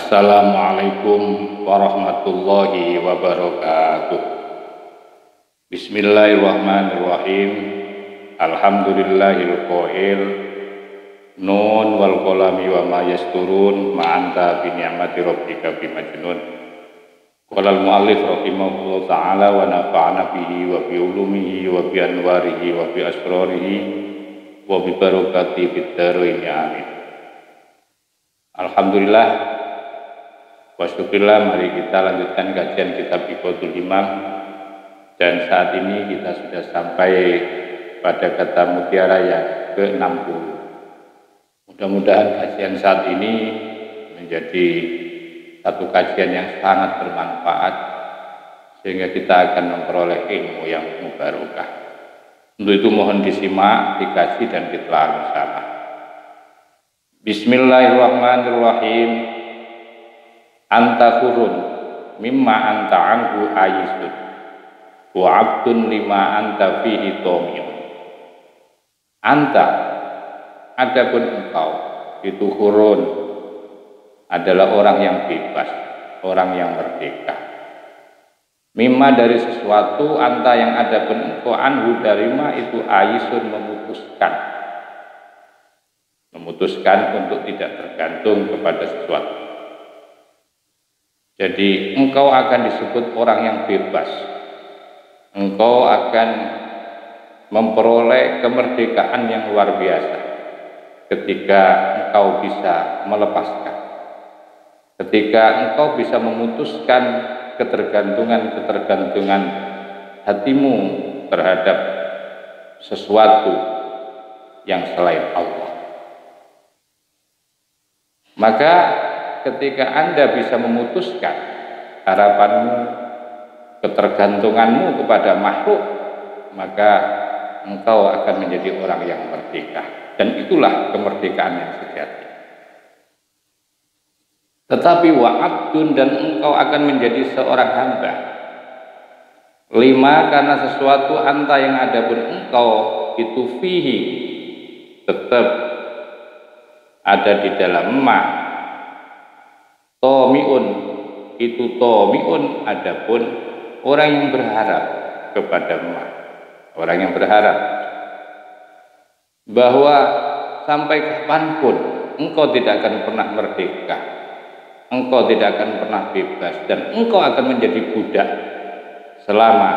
Assalamualaikum warahmatullahi wabarakatuh. Bismillahirrahmanirrahim. Alhamdulillahil qail nun wal qalami wa ma yasturun ma anta bi ni'mati rabbika bi majnun. Qala al muallif rahimahullah ta'ala wa nafa'ana bihi wa bi ulumihi wa bi anwarihi wa bi asrarihi wa bi barakati fid dharain amin. Alhamdulillah wa syukurillah, mari kita lanjutkan kajian kitab Iqadul Himam, dan saat ini kita sudah sampai pada kata mutiara yang ke-60. Mudah-mudahan kajian saat ini menjadi satu kajian yang sangat bermanfaat sehingga kita akan memperoleh ilmu yang mubarakah. Untuk itu mohon disimak, dikaji dan ditelaah bersama. Bismillahirrahmanirrahim. Anta kurun mimma anta anhu ayisun wa abdun lima anta fihi tomiyun. Anta, adapun engkau itu kurun, adalah orang yang bebas, orang yang merdeka. Mimma dari sesuatu, anta yang adapun engkau anhu dari ma itu ayisun memutuskan untuk tidak tergantung kepada sesuatu. Jadi engkau akan disebut orang yang bebas. Engkau akan memperoleh kemerdekaan yang luar biasa ketika engkau bisa melepaskan, ketika engkau bisa memutuskan ketergantungan hatimu terhadap sesuatu yang selain Allah. Maka ketika Anda bisa memutuskan harapanmu, ketergantunganmu kepada makhluk, maka engkau akan menjadi orang yang merdeka. Dan itulah kemerdekaan yang sejati. Tetapi wa'abdun, dan engkau akan menjadi seorang hamba. Lima, karena sesuatu anta yang ada pun engkau itu fihi, tetap ada di dalam ma. Tomiun, itu tomiun, adapun orang yang berharap kepada ma. Orang yang berharap bahwa sampai kapanpun engkau tidak akan pernah merdeka, engkau tidak akan pernah bebas, dan engkau akan menjadi budak selama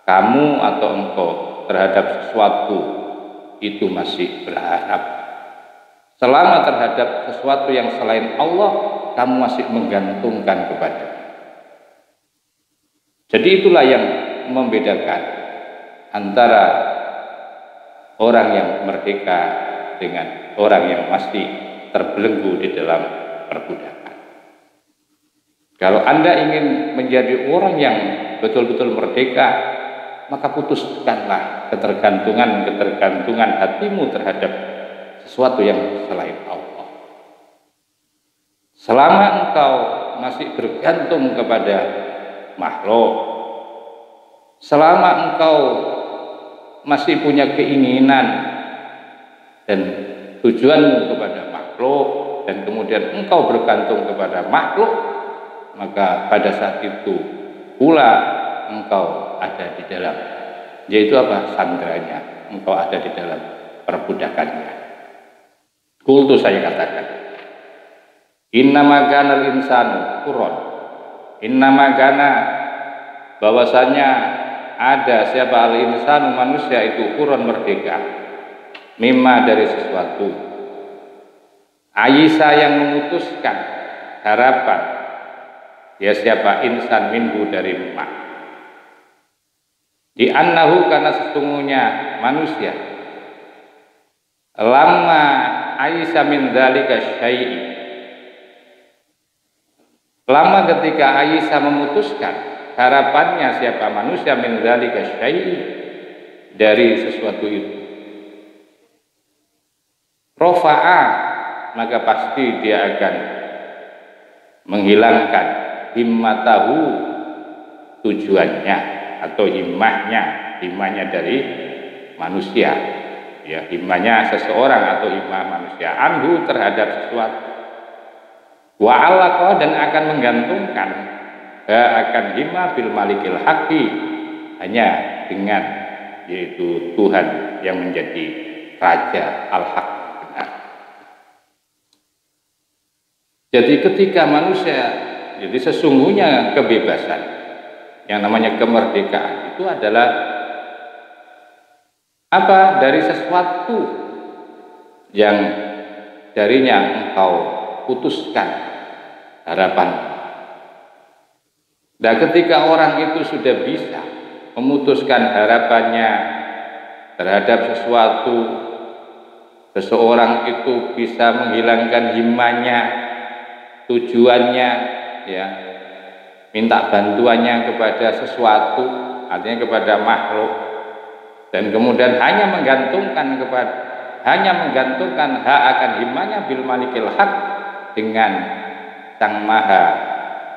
kamu atau engkau terhadap sesuatu itu masih berharap. Selama terhadap sesuatu yang selain Allah, kamu masih menggantungkan kepada. Jadi itulah yang membedakan antara orang yang merdeka dengan orang yang masih terbelenggu di dalam perbudakan. Kalau Anda ingin menjadi orang yang betul-betul merdeka, maka putuskanlah ketergantungan hatimu terhadap sesuatu yang selain Allah. Selama engkau masih bergantung kepada makhluk, selama engkau masih punya keinginan dan tujuanmu kepada makhluk, dan kemudian engkau bergantung kepada makhluk, maka pada saat itu pula engkau ada di dalam, yaitu apa? Sandranya, engkau ada di dalam perbudakannya. Kultu, saya katakan, innama kanal insanu kuron, innama kana, bahwasanya ada siapa al insanu, manusia itu kuron, merdeka, mimma dari sesuatu, Aisyah yang memutuskan harapan, ya siapa insan minhu dari ma, di annahu, karena sesungguhnya manusia, lama Aisyah min dzalika syai'i, lama ketika Aisyah memutuskan harapannya siapa manusia min dzalika syai'i, dari sesuatu itu, rofa'a, maka pasti dia akan menghilangkan himmatahu, tujuannya atau himmahnya dari manusia. Ya, himmahnya seseorang atau himmah manusia anhu terhadap sesuatu. Wa alaqa, dan akan menggantungkan akan hima bil malikil haqi, hanya dengan yaitu Tuhan yang menjadi Raja al-Haq, benar. Jadi ketika manusia, jadi sesungguhnya kebebasan yang namanya kemerdekaan itu adalah apa? Dari sesuatu yang darinya engkau putuskan harapan. Nah, ketika orang itu sudah bisa memutuskan harapannya terhadap sesuatu, seseorang itu bisa menghilangkan himmahnya, tujuannya, ya, minta bantuannya kepada sesuatu, artinya kepada makhluk, dan kemudian hanya menggantungkan hak akan himmahnya bil malikil haq, dengan sang maha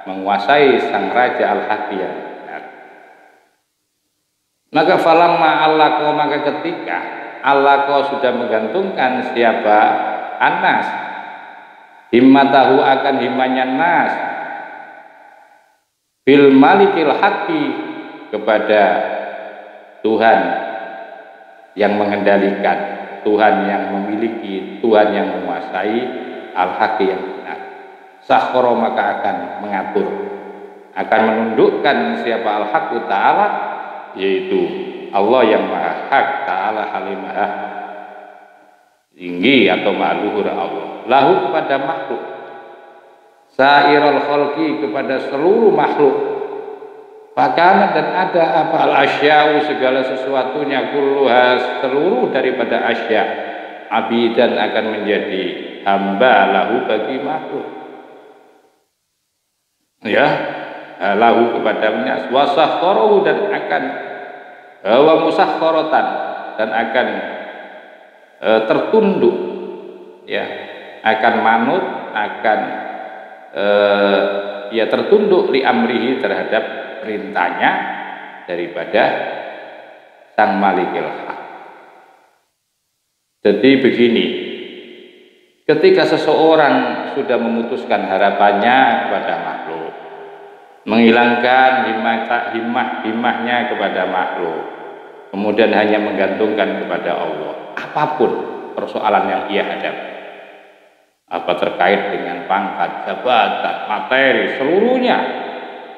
menguasai, sang raja al-haqiyah. Maka falamma allaqa, maka ketika allaqa sudah menggantungkan siapa Anas himmatahu akan himmahnya nas bil malikil haqi, kepada Tuhan yang mengendalikan, Tuhan yang memiliki, Tuhan yang menguasai, al-haqi yang benar. Sakhara, maka akan mengatur, akan menundukkan siapa al-haqu ta'ala, yaitu Allah yang maha hak, ta'ala halimah tinggi atau maha luhur Allah, lahu kepada makhluk, sairul khalqi kepada seluruh makhluk, fakana dan ada apa al-asya'u segala sesuatunya, kulluha seluruh daripada asya', abidan akan menjadi hamba lahu bagi makhluk, ya, lahu kepadanya, wasakharahu dan akan wa musakhkharatan dan akan tertunduk, ya, akan manut, akan ya tertunduk li amrihi terhadap perintahnya daripada sang malikil haq. Jadi begini, ketika seseorang sudah memutuskan harapannya kepada makhluk, menghilangkan himmahnya kepada makhluk, kemudian hanya menggantungkan kepada Allah, apapun persoalan yang ia hadapi, apa terkait dengan pangkat, jabatan, materi, seluruhnya,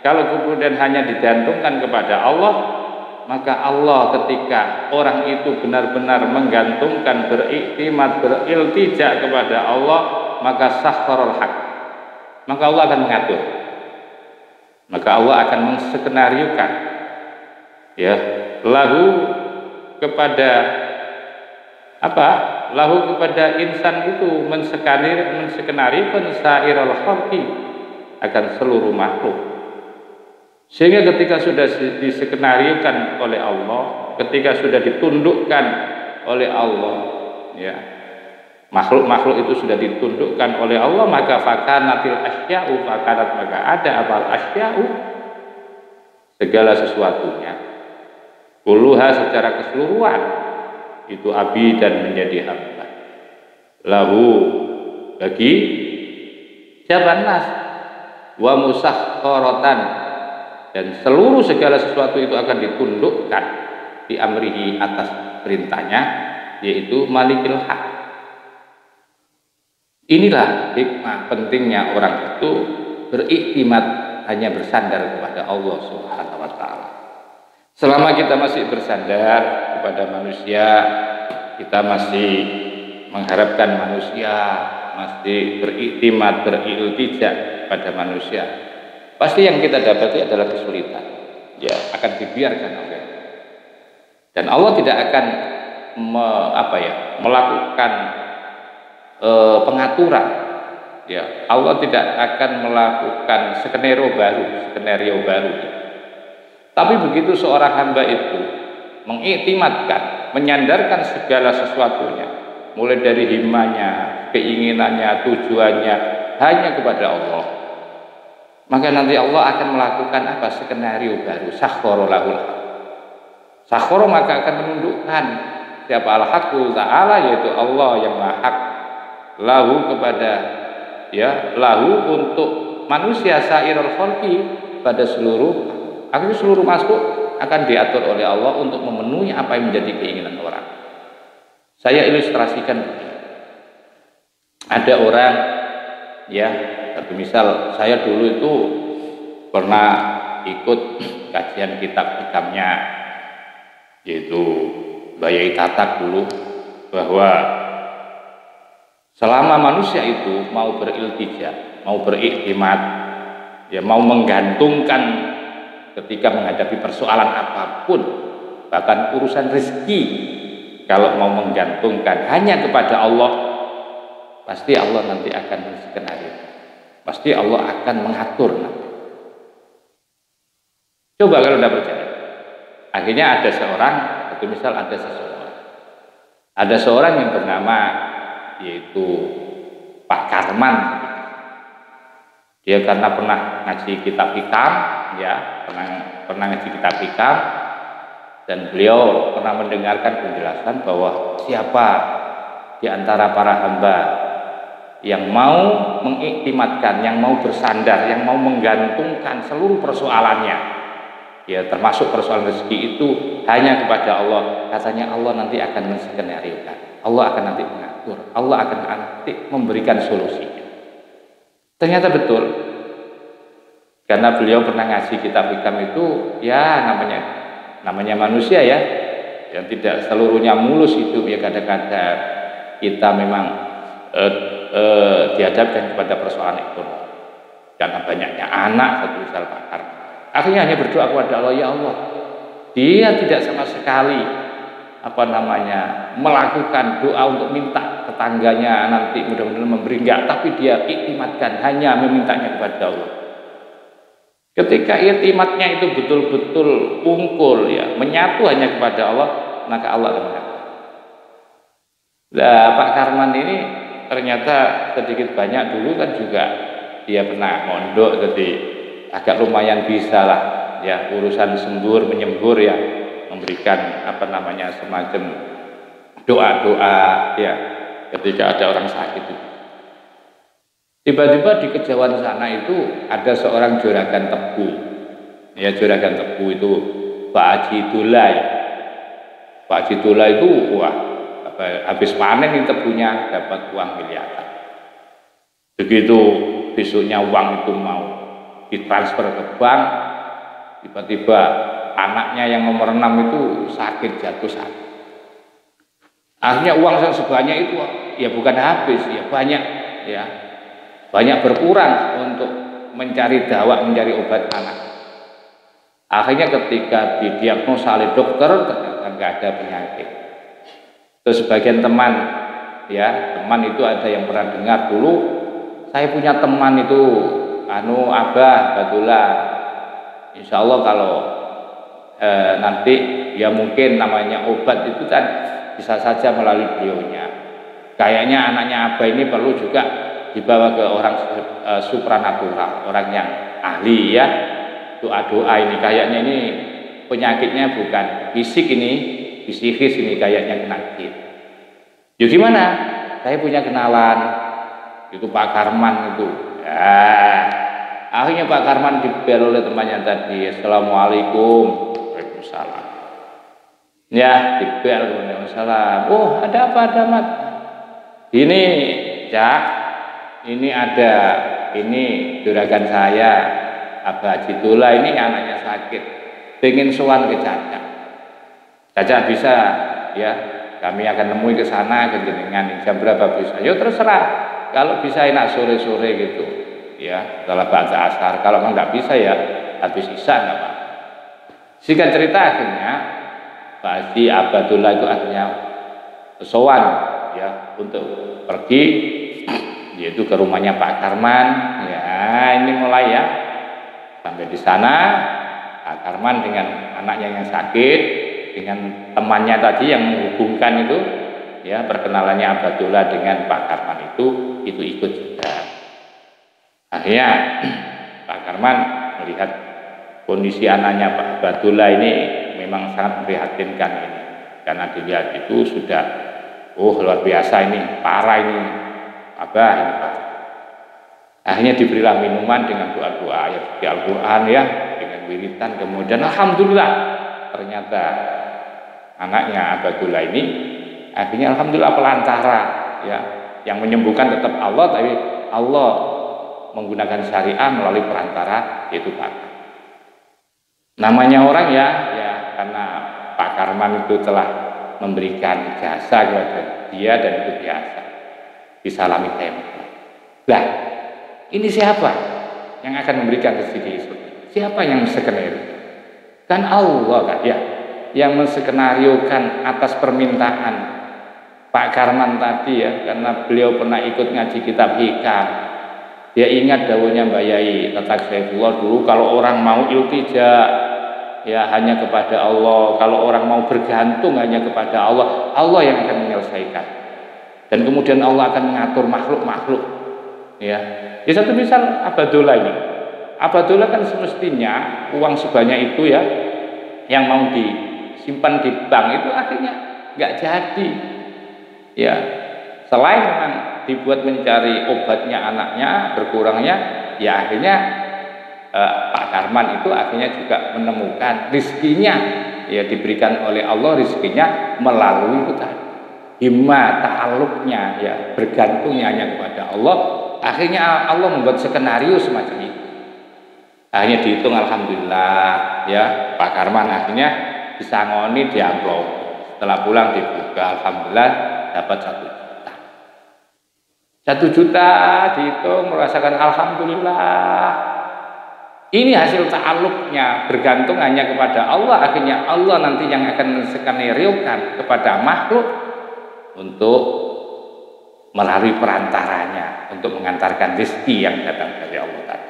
kalau kemudian hanya digantungkan kepada Allah, maka Allah ketika orang itu benar-benar menggantungkan, beriktimat, beriltija kepada Allah, maka sakhkharul haq, maka Allah akan mengatur, maka Allah akan menskenariokan, ya, lahu kepada apa? Lahu kepada insan itu menskenariokan sairul khalqi, akan seluruh makhluk. Sehingga ketika sudah diskenariokan oleh Allah, ketika sudah ditundukkan oleh Allah, ya, makhluk-makhluk itu sudah ditundukkan oleh Allah, maka fakanatil asya'u, fakanat maka ada apal asya'u segala sesuatunya, kulluha secara keseluruhan itu abi dan menjadi hamba, lahu bagi siapa nas, wa musakhkharatan dan seluruh segala sesuatu itu akan ditundukkan di amrihi atas perintahnya, yaitu malikil haq. Inilah hikmah pentingnya orang itu beriktimat, hanya bersandar kepada Allah Subhanahu wa taala. Selama kita masih bersandar kepada manusia, kita masih mengharapkan manusia, masih beriktimat, beriltija pada manusia, pasti yang kita dapati adalah kesulitan, ya, akan dibiarkan oleh, dan Allah tidak akan melakukan pengaturan, ya, Allah tidak akan melakukan skenario baru. Tapi begitu seorang hamba itu mengiktimatkan, menyandarkan segala sesuatunya, mulai dari himmahnya, keinginannya, tujuannya hanya kepada Allah, maka nanti Allah akan melakukan apa? Skenario baru. Sakhkhara lahul haq. Sakhkhara maka akan menundukkan siapa al-haqqu ta'ala, yaitu Allah yang maha hak, lahu kepada ya lahu untuk manusia sairul khalqi, pada seluruh, akhirnya seluruh makhluk akan diatur oleh Allah untuk memenuhi apa yang menjadi keinginan orang. Saya ilustrasikan begini. Ada orang, ya, satu misal saya dulu itu pernah ikut kajian kitab hikamnya, yaitu Bayai Tatak dulu, bahwa selama manusia itu mau beriltija, mau beriktimat, ya mau menggantungkan ketika menghadapi persoalan apapun, bahkan urusan rezeki, kalau mau menggantungkan hanya kepada Allah, pasti Allah nanti akan menskenario, pasti Allah akan mengatur nanti. Coba kalau tidak percaya. Akhirnya ada seorang, atau misal ada seorang yang bernama yaitu Pak Karman. Dia karena pernah ngaji kitab hikam, ya, pernah ngaji kitab hikam, dan beliau pernah mendengarkan penjelasan bahwa siapa di antara para hamba yang mau mengiktimatkan, yang mau bersandar, yang mau menggantungkan seluruh persoalannya, ya termasuk persoalan rezeki itu hanya kepada Allah, katanya Allah nanti akan menskenariokan, Allah akan nanti mengatur, Allah akan nanti memberikan solusinya. Ternyata betul, karena beliau pernah ngaji kitab hikam itu, ya namanya manusia ya, yang tidak seluruhnya mulus hidup, ya kadang-kadang kita memang dihadapkan kepada persoalan ekonomi, karena banyaknya anak, satu misal pakar. Akhirnya hanya berdoa kepada Allah, ya Allah, dia tidak sama sekali melakukan doa untuk minta tetangganya nanti mudah-mudahan memberi, enggak, tapi dia iktimatkan, hanya memintanya kepada Allah. Ketika iktimatnya itu betul-betul pungkul, ya, menyatu hanya kepada Allah, maka Allah akan mengatur. Nah, Pak Karman ini ternyata sedikit banyak dulu kan juga dia pernah mondok, jadi agak lumayan bisa lah, ya, urusan sembur menyembur, ya, memberikan semacam doa-doa, ya, ketika ada orang sakit itu. Tiba-tiba di kejauhan sana itu ada seorang juragan tebu, ya, juragan tebu itu Pak Haji Dulai. Pak Haji Dulai itu habis panen ini tebunya dapat uang miliaran. Begitu besoknya uang itu mau ditransfer ke bank, tiba-tiba anaknya yang nomor 6 itu sakit, jatuh sakit. Akhirnya uang yang sebanyak itu ya bukan habis, ya banyak berkurang untuk mencari dawa, mencari obat anak. Akhirnya ketika didiagnosa oleh dokter ternyata nggak ada penyakit. Terus sebagian teman itu ada yang pernah dengar dulu, saya punya teman itu Abah Badullah, insya Allah kalau nanti ya mungkin namanya obat itu kan bisa saja melalui beliaunya. Kayaknya anaknya Abah ini perlu juga dibawa ke orang supranatural, orang yang ahli, ya, doa-doa ini. Kayaknya ini penyakitnya bukan fisik ini, psikis ini kayaknya penyakit. Ya gimana? Saya punya kenalan, itu Pak Karman itu. Ya, akhirnya Pak Karman dibel oleh temannya tadi. Assalamualaikum. Waalaikumsalam. Ya, dibel. Waalaikumsalam. Oh, ada apa, Mat? Ini, Cak, ini juragan saya, Abah Haji Dullah, ini anaknya sakit, pengen sowan ke Caca. Caca bisa, ya, kami akan nemui ke sana ke jenengan, jam berapa bisa? Yo terserah. Kalau bisa enak sore-sore gitu, ya, setelah baca asar. Kalau nggak bisa ya habis isya nggak apa. Singkat cerita akhirnya Pak Haji Abdullah itu akhirnya sowan, ya, untuk pergi, yaitu ke rumahnya Pak Karman. Ya, ini mulai, ya, sampai di sana Pak Karman dengan anaknya yang sakit, dengan temannya tadi yang menghubungkan itu, ya, perkenalannya Abdullah dengan Pak Karman itu ikut juga. Akhirnya Pak Karman melihat kondisi anaknya Pak Abdullah ini memang sangat memprihatinkan ini, karena dilihat itu sudah luar biasa ini, parah ini, Abah ini Pak. Akhirnya diberilah minuman dengan doa-doa ayat di Al-Quran ya, dengan wiritan. Kemudian alhamdulillah ternyata anaknya Abdullah ini akhirnya alhamdulillah pelantara ya, yang menyembuhkan tetap Allah, tapi Allah menggunakan syariah melalui perantara yaitu Pak. Namanya orang ya karena Pak Karman itu telah memberikan jasa kepada dia dan itu biasa disalami tempo. Lah, ini siapa yang akan memberikan rezeki itu? Siapa yang skenario? Kan Allah kan ya, yang menskenariokan atas permintaan Pak Karman tadi ya, karena beliau pernah ikut ngaji kitab hikam. Dia ingat dawuhnya Mbak Yai Tatak Saifullah dulu, kalau orang mau iltija ya hanya kepada Allah, kalau orang mau bergantung hanya kepada Allah, Allah yang akan menyelesaikan. Dan kemudian Allah akan mengatur makhluk-makhluk. Ya satu misal Abdullah ini. Abdullah kan semestinya uang sebanyak itu ya, yang mau disimpan di bank itu akhirnya nggak jadi. Ya, selain memang dibuat mencari obatnya anaknya berkurangnya, ya akhirnya Pak Karman itu akhirnya juga menemukan rizkinya ya, diberikan oleh Allah rizkinya melalui itu tadi himma ta'alluqnya ya, bergantungnya hanya kepada Allah. Akhirnya Allah membuat skenario semacam itu. Akhirnya dihitung alhamdulillah ya, Pak Karman akhirnya disangoni di amplop. Setelah pulang dibuka alhamdulillah dapat 1 juta. 1 juta dihitung merasakan alhamdulillah. Ini hasil ta'alluqnya, bergantung hanya kepada Allah. Akhirnya Allah nanti yang akan menskenariokan kepada makhluk untuk melalui perantaranya untuk mengantarkan rezeki yang datang dari Allah tadi.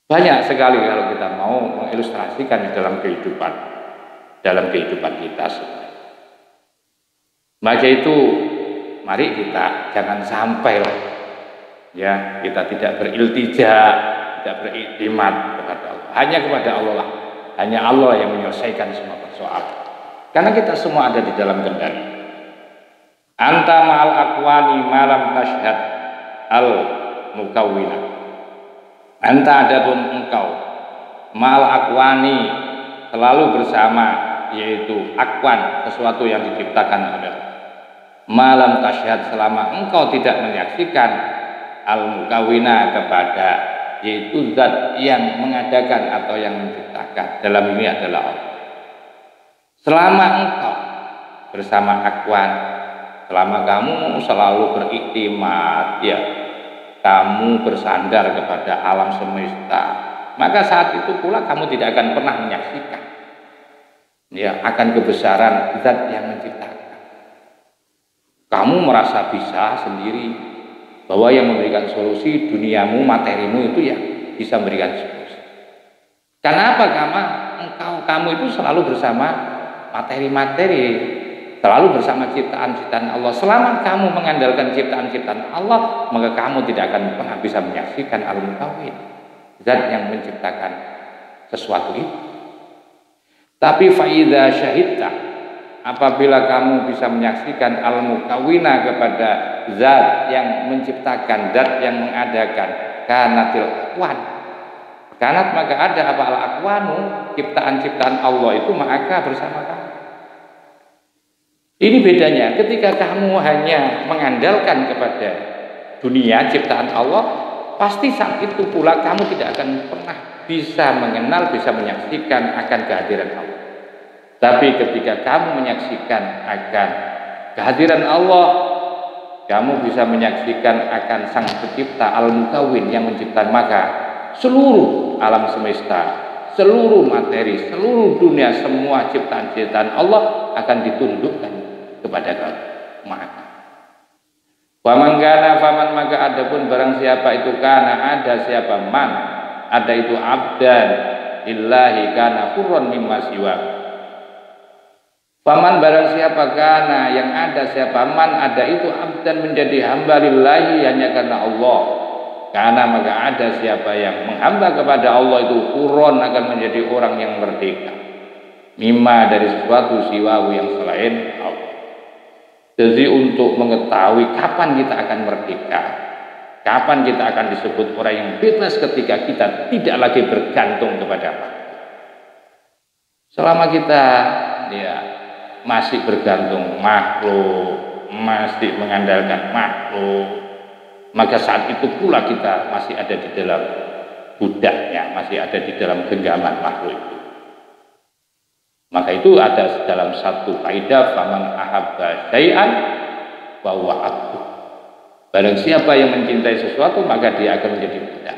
Banyak sekali kalau kita mau mengilustrasikan di dalam kehidupan kita semua. Maka itu mari kita jangan sampai lah ya, kita tidak beriltija, tidak beriktimat kepada Allah. Hanya kepada Allah lah. Hanya Allah yang menyelesaikan semua persoalan. Karena kita semua ada di dalam kendali. Anta ma'al aqwani malam tashhad al mukawwinah. Anta adapun engkau ma'al aqwani selalu bersama, yaitu akwan, sesuatu yang diciptakan oleh malam tashhad, selama engkau tidak menyaksikan al mukawwina kepada, yaitu zat yang mengadakan atau yang menciptakan. Dalam ini adalah Allah. Selama engkau bersama akwan, selama kamu selalu beriktimat ya, kamu bersandar kepada alam semesta, maka saat itu pula kamu tidak akan pernah menyaksikan ya akan kebesaran zat yang menciptakan. Kamu merasa bisa sendiri bahwa yang memberikan solusi duniamu, materimu itu ya bisa memberikan solusi. Karena apa? Karena kamu itu selalu bersama materi-materi, selalu bersama ciptaan-ciptaan Allah. Selama kamu mengandalkan ciptaan-ciptaan Allah, maka kamu tidak akan pernah bisa menyaksikan al-mukawwin, zat yang menciptakan sesuatu itu. Tapi faida syahidta, apabila kamu bisa menyaksikan al-mukawwina kepada zat yang menciptakan, zat yang mengadakan, kanatil aqwan, kanat maka ada apa al-aqwanu, ciptaan-ciptaan Allah itu maka bersama kamu. Ini bedanya ketika kamu hanya mengandalkan kepada dunia ciptaan Allah, pasti saat itu pula kamu tidak akan pernah bisa mengenal, bisa menyaksikan akan kehadiran Allah. Tapi ketika kamu menyaksikan akan kehadiran Allah, kamu bisa menyaksikan akan Sang Pencipta Al-Mukawwin yang menciptakan, maka seluruh alam semesta, seluruh materi, seluruh dunia, semua ciptaan-ciptaan Allah akan ditundukkan kepada kamu. Maka faman kana faman, maka adapun barang siapa itu kana, ada siapa man, ada itu abdan lillahi kana furran mimma siwa. Faman barang siapa kana, yang ada siapa man, ada itu abdan menjadi hamba lillahi hanya karena Allah. Karena maka ada siapa yang menghamba kepada Allah itu furran, akan menjadi orang yang merdeka mimma, dari sesuatu siwahu yang selain Allah. Jadi untuk mengetahui kapan kita akan merdeka, Kapan kita akan disebut orang yang bebas ketika kita tidak lagi bergantung kepada makhluk? Selama kita masih bergantung makhluk, masih mengandalkan makhluk, maka saat itu pula kita masih ada di dalam budaknya, masih ada di dalam genggaman makhluk itu. Maka itu ada dalam satu kaidah, faman ahabba syai'an wa huwa abdu. Barang siapa yang mencintai sesuatu maka dia akan menjadi budak.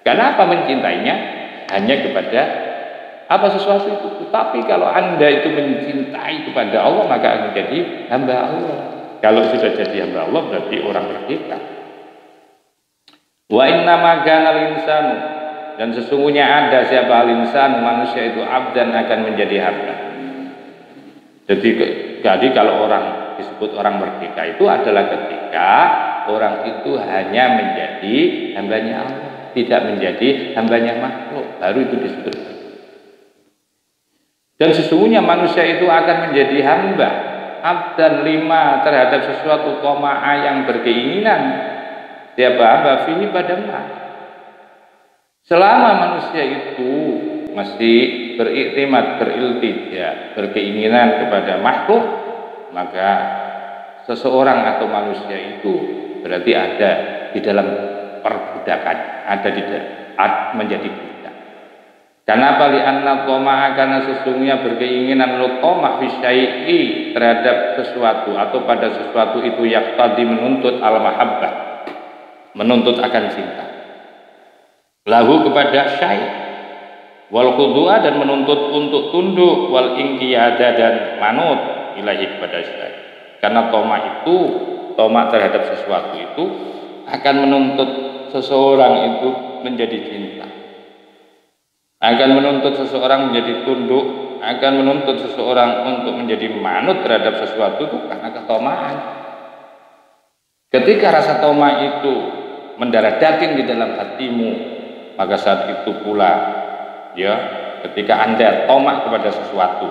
Karena apa mencintainya? Hanya kepada apa sesuatu itu. Tapi kalau Anda itu mencintai kepada Allah maka akan menjadi hamba Allah. Kalau sudah jadi hamba Allah berarti orang merdeka. Wa inna ma kana al-insanu, dan sesungguhnya ada siapa al-insan, manusia itu abdan, akan menjadi hamba. Jadi kalau orang disebut orang merdeka itu adalah ketika orang itu hanya menjadi hambanya Allah, tidak menjadi hambanya makhluk, baru itu disebut. Dan sesungguhnya manusia itu akan menjadi hamba abdan lima terhadap sesuatu toma'a yang berkeinginan. Siapa hamba fihi pada ma. Selama manusia itu masih beriktimat, beriltija, berkeinginan kepada makhluk, maka seseorang atau manusia itu berarti ada di dalam perbudakan, ada di menjadi budak. Kenapa? Li'anna toma'a, karena sesungguhnya berkeinginan toma' fi syai'i terhadap sesuatu atau pada sesuatu itu yaqtadi menuntut al-mahabbah, menuntut akan cinta. Lahu kepada syai' wal khudu'a, dan menuntut untuk tunduk, wal inqiyada, dan manut ilahi kepada syai'. Karena toma terhadap sesuatu itu akan menuntut seseorang itu menjadi cinta, akan menuntut seseorang menjadi tunduk, akan menuntut seseorang untuk menjadi manut terhadap sesuatu itu karena ketomaan. Ketika rasa toma itu mendarah daging di dalam hatimu, maka saat itu pula ketika Anda tomak kepada sesuatu,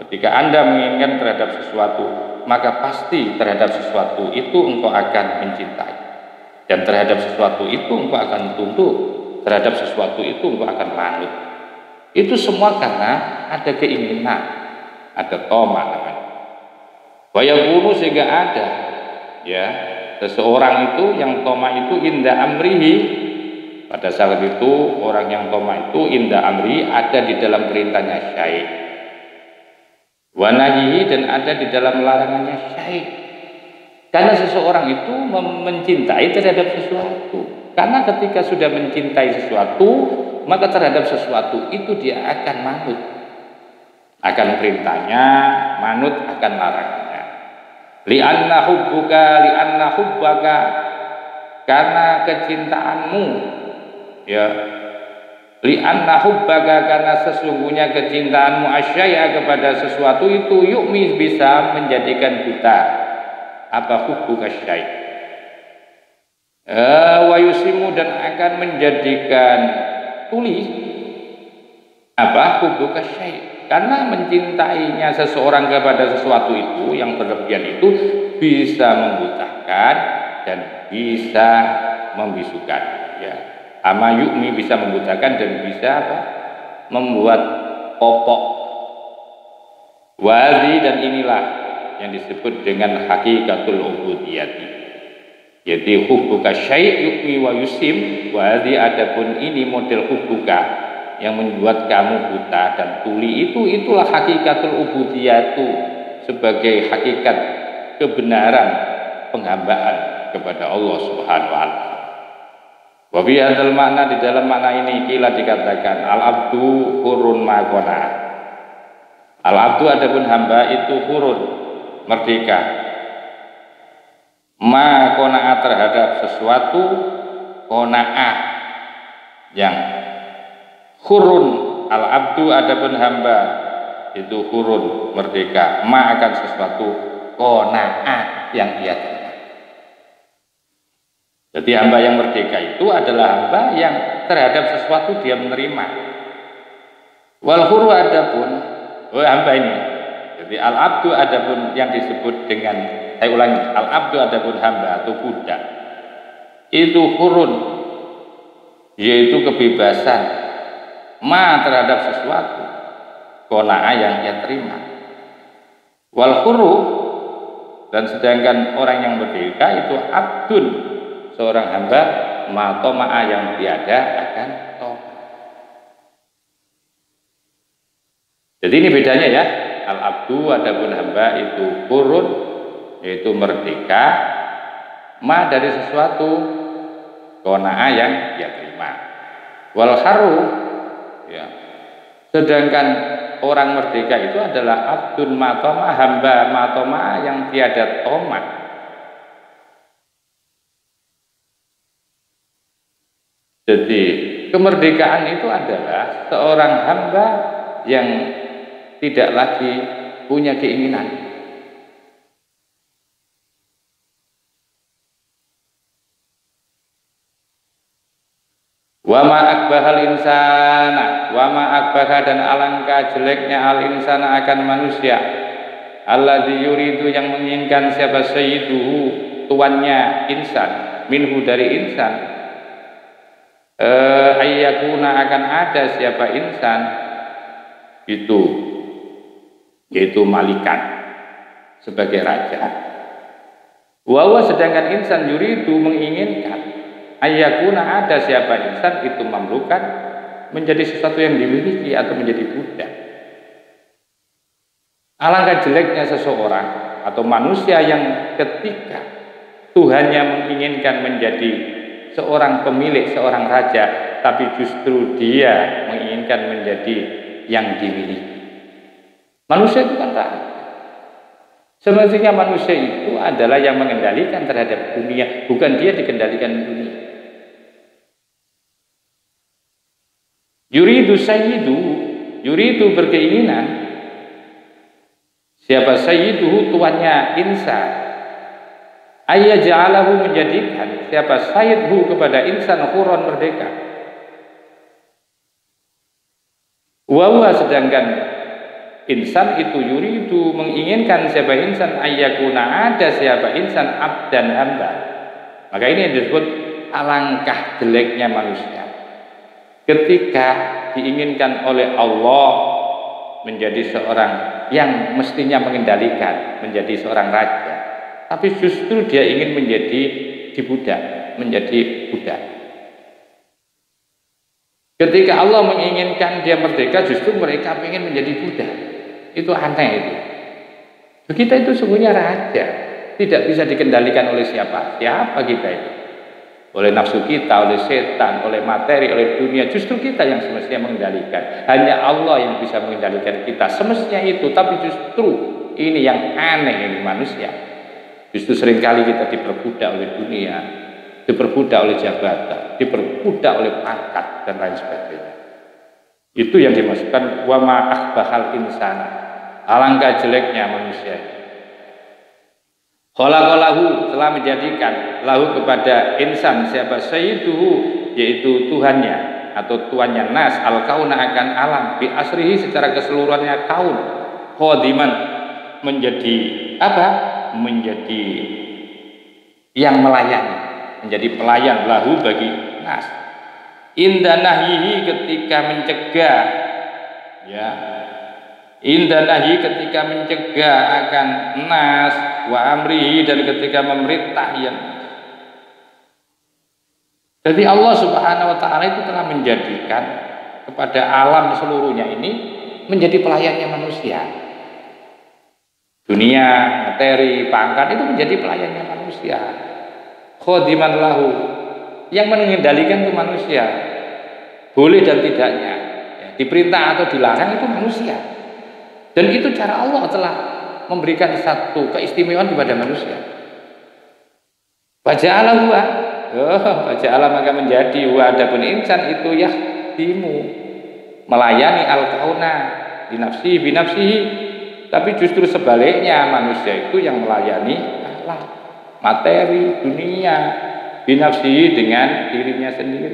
ketika Anda menginginkan terhadap sesuatu, maka pasti terhadap sesuatu itu engkau akan mencintai, dan terhadap sesuatu itu engkau akan tunduk, terhadap sesuatu itu engkau akan manut. Itu semua karena ada keinginan, ada tomak namanya. Wayakunu, sehingga ada seseorang itu yang tomak itu indah amrihi. Pada saat itu orang yang tomak itu indah amrihi, ada di dalam perintahnya syai', wa nahyihi, dan ada di dalam larangannya syai'. Karena seseorang itu mencintai terhadap sesuatu. Karena ketika sudah mencintai sesuatu, maka terhadap sesuatu itu dia akan manut, akan perintahnya, manut akan larangannya. Li'anna hubbaka, karena kecintaanmu, li'anna hubbaka, karena sesungguhnya kecintaanmu asyai'a kepada sesuatu itu yu'mi, bisa menjadikan buta. Apa hubbuka syai'? Wa yusimu, dan akan menjadikan tuli. Apa hubbuka syai'? Karena mencintainya seseorang kepada sesuatu itu yang berlebihan itu bisa membutakan dan bisa membisukan. Ama yu'mi, bisa membutakan dan bisa membuat popok. Wazi, dan inilah yang disebut dengan hakikatul ubudiyati. Jadi hubbuka syai' yu'mi wa yusim. Wazi, adapun ini model hubbuka yang membuat kamu buta dan tuli, itulah hakikatul ubudiyatu, sebagai hakikat kebenaran penghambaan kepada Allah Subhanahu wa taala. Wa fi hadzal makna, di dalam makna ini kila dikatakan al-abdu hurun ma qana. Al-abdu adapun hamba itu hurun, merdeka, ma qana, terhadap sesuatu qanaah yang hurun. Al-abdu adapun hamba itu hurun, merdeka, ma akan sesuatu qanaah yang ia terima. Jadi hamba yang merdeka itu adalah hamba yang terhadap sesuatu dia menerima. Wal huru adapun hamba ini. Jadi al-abdu adapun yang disebut dengan, saya ulangi, al-abdu adapun hamba atau budak, itu hurun, yaitu kebebasan terhadap sesuatu, qana'a yang ia terima. Wal hurru, dan sedangkan orang yang merdeka itu abdun, seorang hamba toma'a yang tiada akan tomat. Jadi ini bedanya ya, al abdu adapun hamba itu hurun, yaitu merdeka dari sesuatu, qana'a yang ia terima. Wal haru, ya, sedangkan orang merdeka itu adalah abdun matoma, hamba matoma yang tiada tomat. Jadi kemerdekaan itu adalah seorang hamba yang tidak lagi punya keinginan. Wama akbahal insana, wama akbaha, dan alangkah jeleknya al insana akan manusia, alladzi yuridu, yang menginginkan siapa, sayyiduhu, tuannya insan, minhu dari insan, ayyakuna, akan ada siapa insan itu, yaitu malikan, sebagai raja. Wawa, sedangkan insan yuridu, menginginkan ayyakuna, ada siapa insan itu mamlukan, menjadi sesuatu yang dimiliki atau menjadi budak. Alangkah jeleknya seseorang atau manusia yang ketika Tuhannya menginginkan menjadi seorang pemilik, seorang raja, tapi justru dia menginginkan menjadi yang dimiliki. Manusia itu kan raja. Semestinya manusia itu adalah yang mengendalikan terhadap dunia, bukan dia dikendalikan dunia. Yuridu sayyidu, yuridu berkeinginan siapa sayyiduhu, tuannya insan, ayyaj'alahu, menjadikan siapa sayyidhu kepada insan huron, merdeka. Wawa, sedangkan insan itu yuridu, menginginkan siapa insan, ayyakuna, ada siapa insan abdan, hamba. Maka ini yang disebut alangkah jeleknya manusia ketika diinginkan oleh Allah menjadi seorang yang mestinya mengendalikan, menjadi seorang raja, tapi justru dia ingin menjadi dibudak, menjadi budak. Ketika Allah menginginkan dia merdeka, justru mereka ingin menjadi budak. Itu aneh itu. Kita itu sungguhnya raja, tidak bisa dikendalikan oleh siapa kita itu. Oleh nafsu kita, oleh setan, oleh materi, oleh dunia. Justru kita yang semestinya mengendalikan. Hanya Allah yang bisa mengendalikan kita. Semestinya itu, tapi justru ini yang aneh ini manusia. Justru seringkali kita diperbudak oleh dunia, diperbudak oleh jabatan, diperbudak oleh pangkat dan lain sebagainya. Itu yang dimaksudkan wama akhbahal insana. Alangkah jeleknya manusia. Khalaqalahu, telah menjadikan lahu kepada insan siapa sayyiduhu, yaitu Tuhannya atau tuannya nas, al-kauna, akan alam, bi asrihi, secara keseluruhannya kaun, khadiman, menjadi apa? Menjadi yang melayani, menjadi pelayan lahu bagi nas. Inda nahyihi, ketika mencegah, ya, inda nahyi, ketika mencegah akan nas, wa amrihi, dan ketika memerintah yang. Jadi Allah Subhanahu wa taala itu telah menjadikan kepada alam seluruhnya ini menjadi pelayannya manusia. Dunia, materi, pangkat itu menjadi pelayannya manusia. Khadiman lahu, yang mengendalikan itu manusia. Boleh dan tidaknya, ya, diperintah atau dilarang itu manusia. Dan itu cara Allah telah memberikan satu keistimewaan kepada manusia. Waja'ala huwa, waja'ala, maka menjadi huwa adapun insan itu yahdimu, melayani al-kauna binafsihi binafsihi, tapi justru sebaliknya manusia itu yang melayani Allah, materi, dunia, binafsihi, dengan dirinya sendiri.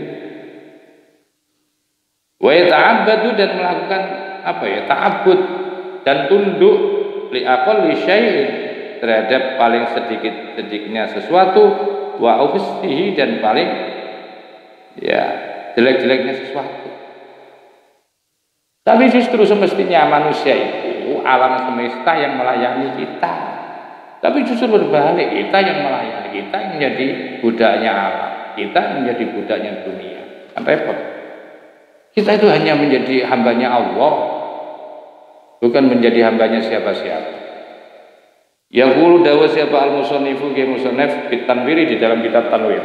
Wa yata'abbadu, dan melakukan apa ya, ta'abbud dan tunduk li aqalli syai'in, terhadap paling sedikit-sedikitnya sesuatu, wa ufsihi, dan paling ya jelek-jeleknya sesuatu. Tapi justru semestinya manusia itu alam semesta yang melayani kita. Tapi justru berbalik, kita yang melayani, kita yang menjadi budaknya alam, kita yang menjadi budaknya dunia. Kan repot. Kita itu hanya menjadi hambanya Allah, bukan menjadi hambanya siapa-siapa. Yaqulu dawa siapa al-musannifu ke musannif fit tanwiri, di dalam kitab tanwir.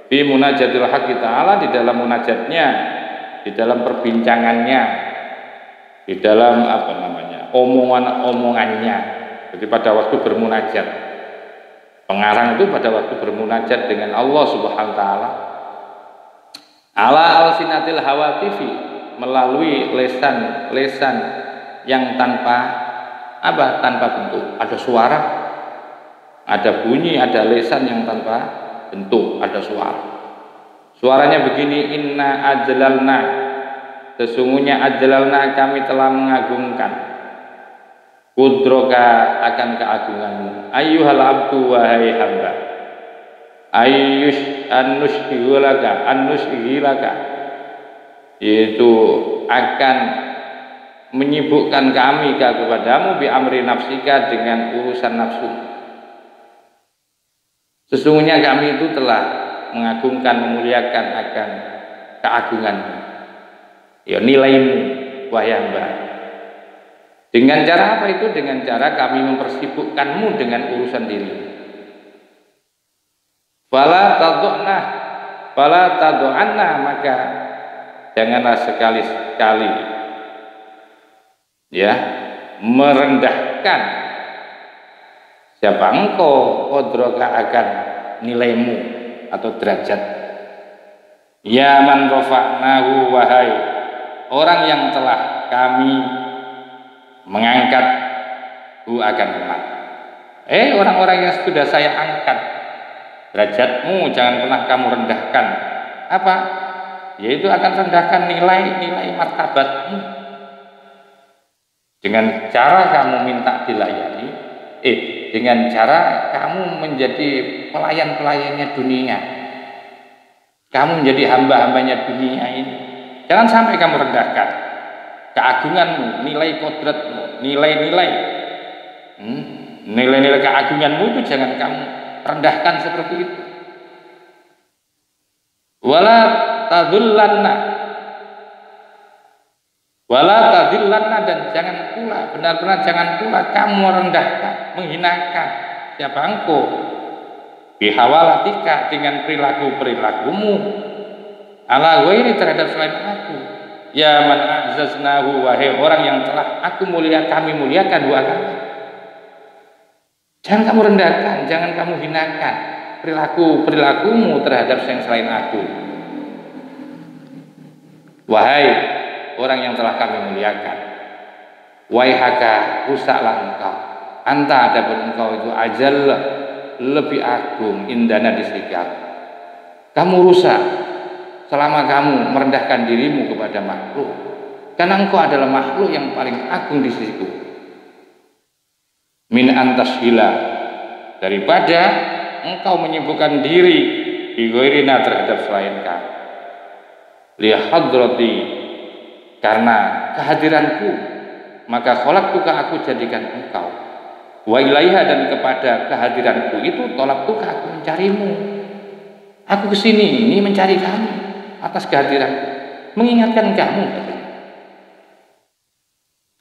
Fi munajatil haqqi ta'ala, di dalam munajatnya, di dalam perbincangannya, di dalam omongannya. Jadi pada waktu bermunajat, pengarang itu pada waktu bermunajat dengan Allah Subhanahu wa taala, ala alsinatil hawatifi, melalui lesan yang tanpa bentuk. Ada suara, ada bunyi, ada lesan yang tanpa bentuk, ada suara. Suaranya begini, inna ajlalna, sesungguhnya ajlalna, kami telah mengagungkan, kudroka, akan keagunganmu, ayyuhal abdu, wahai hamba, anushghilaka, yaitu akan menyibukkan kami kepadamu, bi amri nafsika, dengan urusan nafsu. Sesungguhnya kami itu telah mengagungkan, memuliakan akan keagunganmu, ya nilaimu, wahai hamba. Dengan cara apa itu? Dengan cara kami mempersibukkanmu dengan urusan diri. Fala tadu'anna, maka janganlah sekali-sekali ya merendahkan siapa engkau, qadroka, akan nilaimu atau derajat. Ya man rafa'nahu, wahai orang yang telah kami mengangkat akan umat. Orang-orang yang sudah saya angkat derajatmu, jangan pernah kamu rendahkan. Apa? Yaitu akan rendahkan nilai martabatmu. Dengan cara kamu minta dilayani, dengan cara kamu menjadi pelayan-pelayannya dunia, kamu menjadi hamba-hambanya dunia ini. Jangan sampai kamu rendahkan keagunganmu, nilai kodratmu, nilai-nilai keagunganmu itu jangan kamu rendahkan seperti itu. Wala tadillanna, dan jangan pula, benar-benar jangan pula kamu merendahkan, menghinakan siapa engkau, bihawalatika, dengan perilakumu, ala ghairi, terhadap selain aku. Ya man a'zaznahu, wahai orang yang telah kami muliakan agama. Jangan kamu rendahkan, jangan kamu hinakan perilakumu terhadap yang selain aku. Wahai orang yang telah kami muliakan, waihaka, rusaklah engkau, anta, adapun engkau itu ajal, lebih agung, indana, di sisi aku. Kamu rusak selama kamu merendahkan dirimu kepada makhluk, karena engkau adalah makhluk yang paling agung di sisiku. Min antashila, daripada engkau menyibukkan diri bighairina, terhadap selain kami. Lihadrati, karena kehadiranku, maka khalaqtuka, aku jadikan engkau. Wa ilaiha, dan kepada kehadiranku itu tolaktuka, aku mencarimu. Aku kesini ini mencari kamu atas kehadiranku, mengingatkan kamu.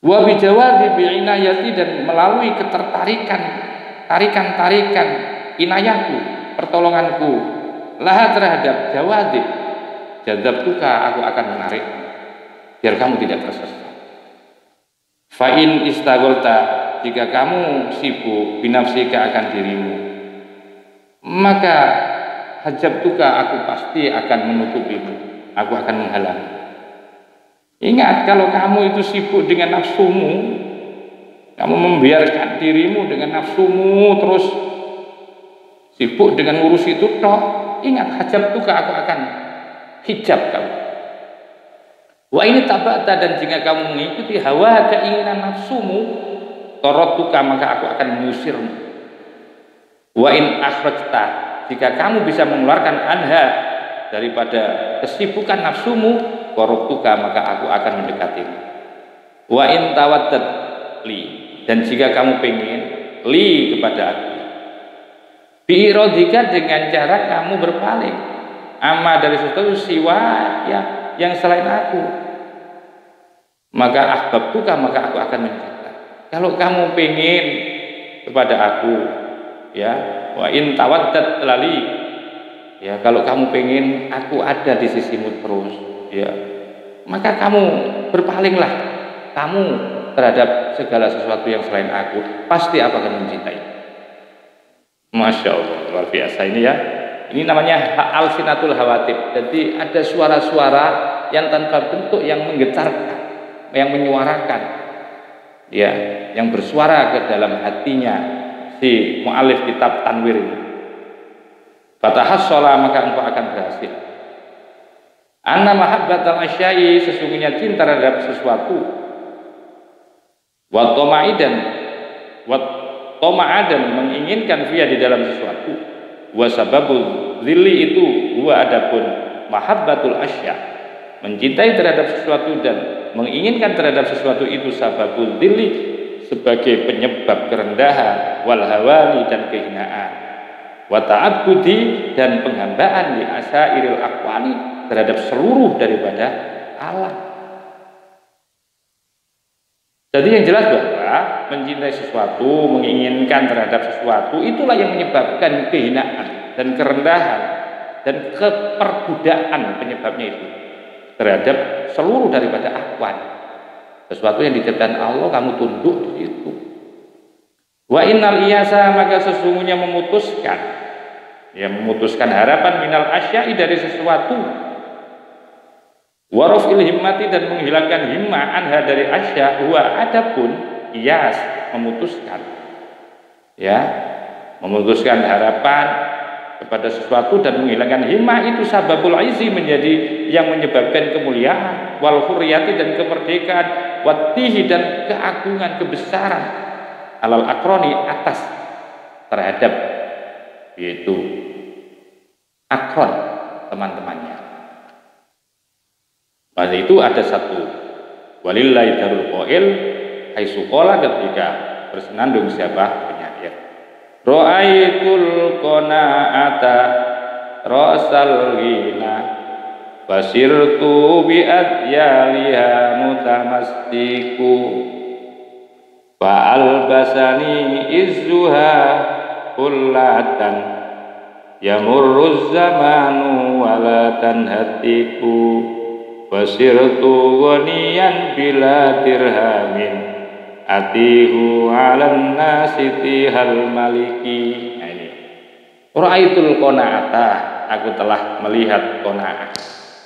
Wa bijawadi bi'inayati, dan melalui tarikan inayahku, pertolonganku, laha, terhadap jawadi, jadzabtuka, aku akan menarik biar kamu tidak tersesat. Fa in istagholta, jika kamu sibuk binafsika, akan dirimu, maka hajabtuka, aku pasti akan menutupimu, aku akan menghalangi. Ingat, kalau kamu itu sibuk dengan nafsumu, kamu membiarkan dirimu dengan nafsumu, terus sibuk dengan ngurus itu toh, ingat, hajabtuka, aku akan hijab kamu. Wa ini tabata, dan jika kamu mengikuti hawa, keinginan nafsumu, toratuka, maka aku akan mengusirmu. Wa in akhrajta, jika kamu bisa mengeluarkan anha daripada kesibukan nafsumu, qarabtuka, maka aku akan mendekatimu. Wa in tawaddat li, dan jika kamu pengen li kepada aku, biirodika, dengan cara kamu berpaling amma dari sesuatu siwa ya yang selain aku, maka ahbabtuka, maka aku akan mencinta. Kalau kamu pengen kepada aku, ya, wa in tawaddat lali, ya, kalau kamu pengen aku ada di sisimu terus, ya, maka kamu berpalinglah kamu terhadap segala sesuatu yang selain aku, pasti aku akan mencintai. Masya Allah, luar biasa ini ya. Ini namanya alsinatul hawatib. Jadi ada suara-suara yang tanpa bentuk, yang menggetarkan, yang menyuarakan, ya, yang bersuara ke dalam hatinya si mu'alif kitab Tanwir ini. Fatahassola, maka engkau akan berhasil. Anna mahabbatal asyai, sesungguhnya cinta terhadap sesuatu, wa toma'a, dan menginginkan via di dalam sesuatu, wa sababul zilli, itu huwa adapun mahabbatul asya, mencintai terhadap sesuatu dan menginginkan terhadap sesuatu itu sababul zilli, sebagai penyebab kerendahan, wal hawani, dan kehinaan, wa ta'abbudi, dan penghambaan li asairil aqwali, terhadap seluruh daripada alam. Jadi yang jelas bahwa mencintai sesuatu, menginginkan terhadap sesuatu, itulah yang menyebabkan kehinaan dan kerendahan dan keperbudakan, penyebabnya itu terhadap seluruh daripada akwal. Sesuatu yang diciptakan Allah, kamu tunduk di situ. Wa innal iyasa, maka sesungguhnya memutuskan, ya, memutuskan harapan minal asya'i, dari sesuatu, warofil himmati, dan menghilangkan himmah anha dari asya, huwa adapun iyas, memutuskan, ya, memutuskan harapan kepada sesuatu dan menghilangkan himmah, itu sababul izi, menjadi yang menyebabkan kemuliaan, wal hurriyati, dan kemerdekaan, watihi, dan keagungan, kebesaran, alal akroni, atas terhadap, yaitu akron, teman-temannya. Pada itu ada satu walillahi darul qail haitsu qala, ketika bersenandung siapa penyair, ra'aitul qanaata rasal ghina basirtu bi adyaliha mutamassiku fa albasani izzuha kullatan yamurru zamanu wala tanhatiku wasirtu ghaniyan bila dirhamin atihu alan nasiti hal maliki. Nah, ini ra'aitul qana'ata, aku telah melihat qana'ah.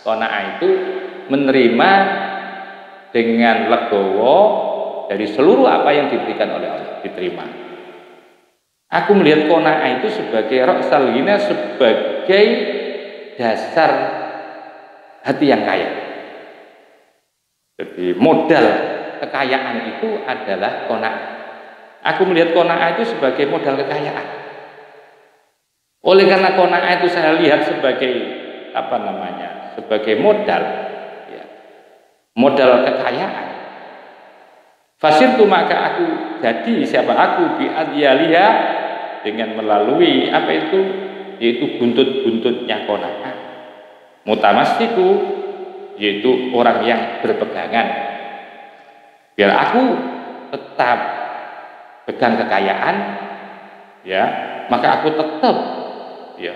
Qana'ah itu menerima dengan legowo dari seluruh apa yang diberikan oleh Allah, diterima. Aku melihat qana'ah itu sebagai ra'sal ghina, sebagai dasar hati yang kaya. Jadi modal kekayaan itu adalah qanaah. Aku melihat qanaah itu sebagai modal kekayaan. Oleh karena qanaah itu saya lihat sebagai apa namanya? Sebagai modal, ya, modal kekayaan. Fasirtu, maka aku jadi siapa aku bi adyaliha, dengan melalui apa itu, yaitu buntut-buntutnya qanaah. Mutamassiku, yaitu orang yang berpegangan, biar aku tetap pegang kekayaan, ya, maka aku tetap, ya,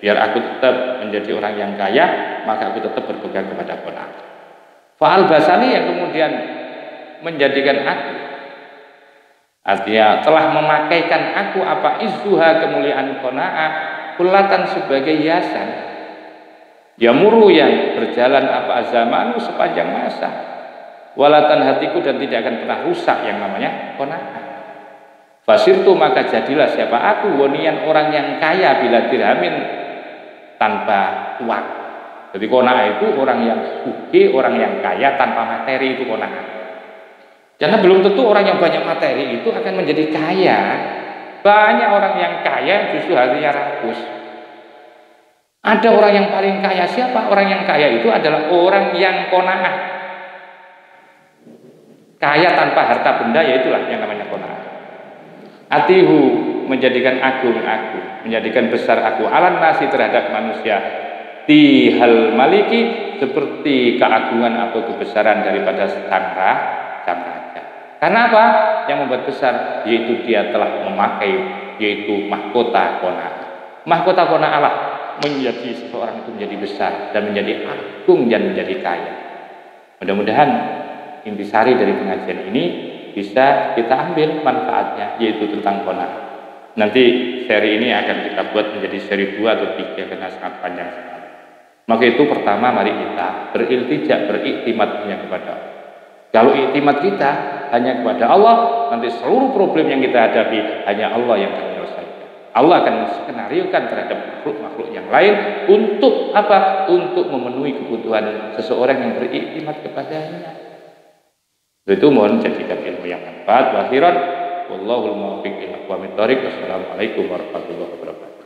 biar aku tetap menjadi orang yang kaya, maka aku tetap berpegang kepada qanaah. Fa'al basani, yang kemudian menjadikan aku, artinya telah memakaikan aku apa izzuha, kemuliaan qanaah, kulatan, sebagai hiasan, yamuru, yang berjalan apa zamanu, sepanjang masa, walatan hatiku, dan tidak akan pernah rusak yang namanya qanaah. Fasirtu, maka jadilah siapa aku wonian, orang yang kaya, bila dirhamin, tanpa uang. Jadi qanaah itu orang yang sugih, orang yang kaya tanpa materi, itu qanaah. Karena belum tentu orang yang banyak materi itu akan menjadi kaya. Banyak orang yang kaya justru hatinya rakus. Ada orang yang paling kaya. Siapa? Orang yang kaya itu adalah orang yang qanaah. Kaya tanpa harta benda, ya itulah yang namanya qanaah. Atihu, menjadikan agung aku, menjadikan besar aku alan nasi terhadap manusia, tihal maliki, seperti keagungan atau kebesaran daripada sang raja. Karena apa? Yang membuat besar, yaitu dia telah memakai, yaitu mahkota qanaah. Mahkota qanaah Allah menjadi seseorang itu menjadi besar dan menjadi agung dan menjadi kaya. Mudah-mudahan intisari dari pengajian ini bisa kita ambil manfaatnya, yaitu tentang qanaah. Nanti seri ini akan kita buat menjadi seri 2 atau 3 karena sangat panjang sekali. Maka itu pertama, mari kita beriltija, beriktimat hanya kepada Allah. Kalau iktimat kita hanya kepada Allah, nanti seluruh problem yang kita hadapi hanya Allah yang akan menyelesaikan. Allah akan menskenariokan terhadap makhluk-makhluk yang lain untuk apa? Untuk memenuhi kebutuhan seseorang yang beriktimat kepadanya. Itu mohon jadikan ilmu yang manfaat. Wa akhiran, wallahul muwaffiq ila aqwamit thoriq. Wassalamualaikum warahmatullahi wabarakatuh.